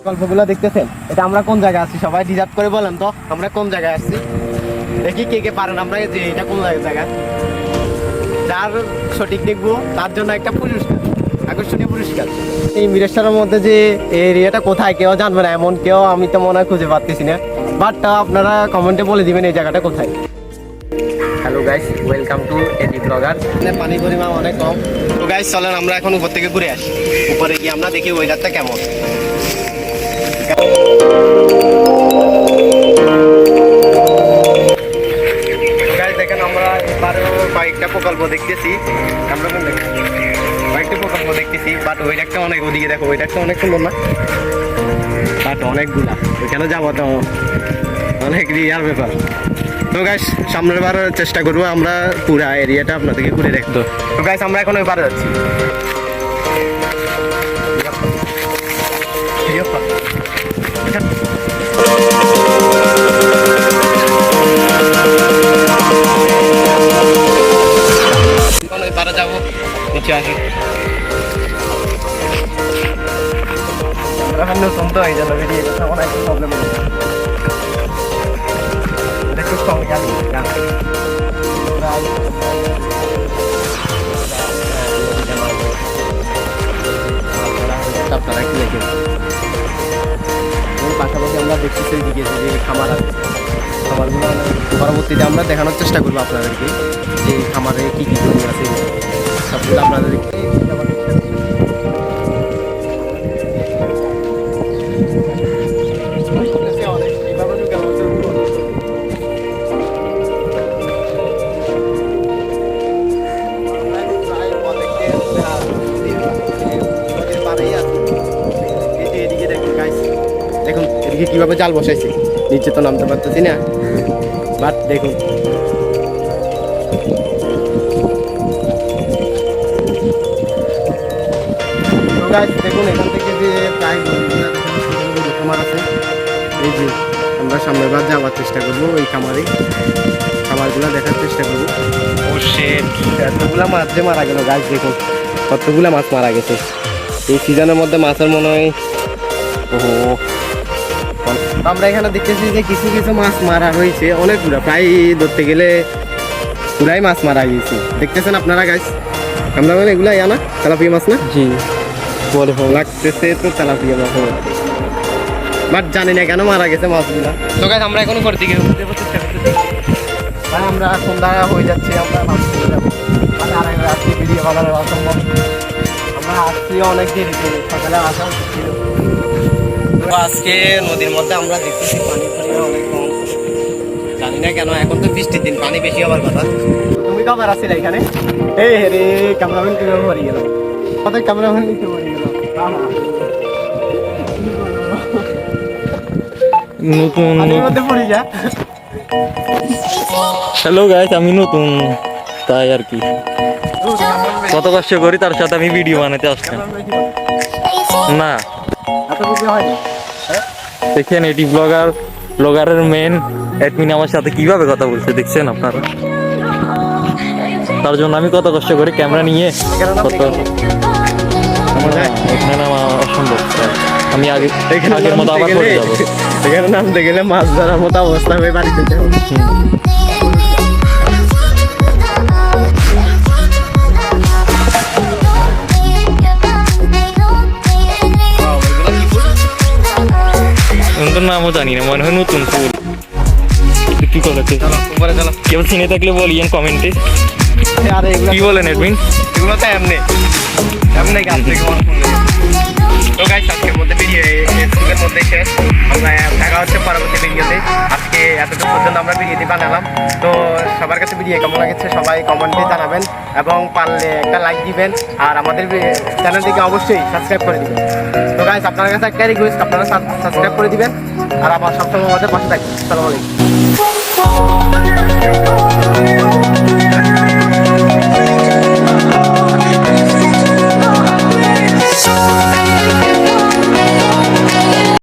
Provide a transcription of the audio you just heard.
গল্পগুলো দেখতেছেন, এটা আমরা কোন জায়গায় আছি সবাই ডিজার্ভ করে বলেন তো, আমরা কোন জায়গায় আসছি? দেখি কে কে পারেন আমরা যে এটা কোন জায়গা। যার সঠিক দেখবো তার জন্য একটা পুরস্কার, আকর্ষণীয় পুরস্কার। এই মিরেশ্বরের মধ্যে যে এরিয়াটা কোথায় কেউ জানবে না, এমন কেউ আমি তো মনে হয় খুঁজে পাচ্ছি না, বাট আপনারা কমেন্টে বলে দিবেন এই জায়গাটা কোথায়। Hello guys, welcome to AD blogger. পানির পরিমাণ অনেক কম। তো গাইস চলেন আমরা এখন উপর থেকে ঘুরে আসি, উপরে গিয়ে আমরা দেখি ওয়েদারটা কেমন। দেখেন আমরা এবারেও কয়েকটা প্রকল্প দেখতেছি, কয়েকটা প্রকল্প দেখতেছি, বাট ওইটা অনেক, ওদিকে দেখো ওইটা অনেক সুন্দর না, বাট অনেকগুলা ওইখানে যাবো তো অনেক রিয়ার ব্যাপার। তো গাইস সামনের বার চেষ্টা করবো আমরা পুরা এরিয়াটা আপনাদেরকে ঘুরে দেখতে। তো গাইস আমরা এখন ওই পারে যাচ্ছি। ওই পারে যাবো, নিচে আসি। আমরা নতুন তো এই জন্য বেরিয়ে গেছে, অনেক প্রবলেম হচ্ছে। দেখো সঙ্গে গাড়ি আপনারা কি দেখেন, পাশাপাশি আমরা দেখতেছি দিকে যে খামার আছে, খামারগুলো পরবর্তীতে আমরা দেখানোর চেষ্টা করবো আপনাদেরকে যে খামারে কী কী জমি আছে সবগুলো আপনাদেরকে। দেখুন এদিকে কিভাবে জাল বসাইছে, নিচে তো নামতে পারতেছি না, বাট দেখুন দেখুন এখান থেকে যে প্রায় খামার আছে, এই যে আমরা সামনের বার যাওয়ার চেষ্টা করবো ওই খামারগুলো দেখার চেষ্টা করবো। ও শেট, এতগুলা মাছ যে মারা গেল গাছ, দেখুন কতগুলা মাছ মারা গেছে এই সিজনের মধ্যে মাছের মনে হয়। ওহো, আমরা এখানে দেখতেছি যে কিছু কিছু মাছ মারা হয়েছে অনেকগুলো, প্রায় ধরতে গেলে পুরাই মাছ মারা গিয়েছে, দেখতেছেন আপনারা গাছ। আমরা মানে এগুলা না তেলাপিয়া মাছ না? জি বলে লাগতেছে তো তেলাপিয়া মাছ, বাট জানি না কেন মারা গেছে মাছগুলা। তো গাছ আমরা এখন উপর দিকে চেষ্টা করতেছি, ভাই আমরা সন্ধ্যা হয়ে যাচ্ছে, আমরা মাছ ধরে যাবো, মানে আর রাত্রি ভিডিও বানানো অসম্ভব। আমরা আসছি অনেক দেরি, সকালে আসা ছিল। আজকে নদীর মধ্যে আমরা দেখতেছি পানি পরিমাণ অনেক কম, জানি না কেন, এখন তো বৃষ্টির দিন পানি বেশি হবার কথা। তুমি কবার আসছিলে এখানে? এই রে ক্যামেরাম্যান কিভাবে মরে গেল, কত ক্যামেরাম্যান নিচে মরে গেল। নতুন মধ্যে পড়ে যা। হ্যালো গাইস, আমি নতুন তাই আর কি কত কষ্ট করি তার সাথে আমি ভিডিও বানাতে আসলাম না। দেখেন এটি ব্লগারের মেন অ্যাডমিন আমার সাথে কিভাবে কথা বলছে দেখছেন আপনারা, তার জন্য আমি কত কষ্ট করে ক্যামেরা নিয়ে কত এখানে নামা অসম্ভব। আমি আগের মতো আবার পড়ে যাবো, এখানে নামতে গেলে মাছ ধরার মতো অবস্থা হয়ে বাড়ি যেতে হবে। নামও জানি না, মনে হয় নতুন ফুল কি করেছে। কেউ চিনে থাকলে বলিয়েন কমেন্টে, কি বলেন এডমিন। এগুলো তো এমনি গাছ থেকে তো গাইস আজকের মধ্যে ফেসবুকের মধ্যে শেষ, আমরা দেখা হচ্ছে পরবর্তী ভিডিওতে। আজকে এতটুকু পর্যন্ত আমরা ভিডিওটি বানালাম, তো সবার কাছে ভিডিও কেমন লাগছে সবাই কমেন্টে জানাবেন এবং পারলে একটা লাইক দিবেন, আর আমাদের চ্যানেলটিকে অবশ্যই সাবস্ক্রাইব করে দিবেন। তো গাইস আপনার কাছে একটা রিকোয়েস্ট, আপনারা সাবস্ক্রাইব করে দিবেন আর আমার সবসময় আমাদের পাশে থাকবেন। আসসালামু আলাইকুম।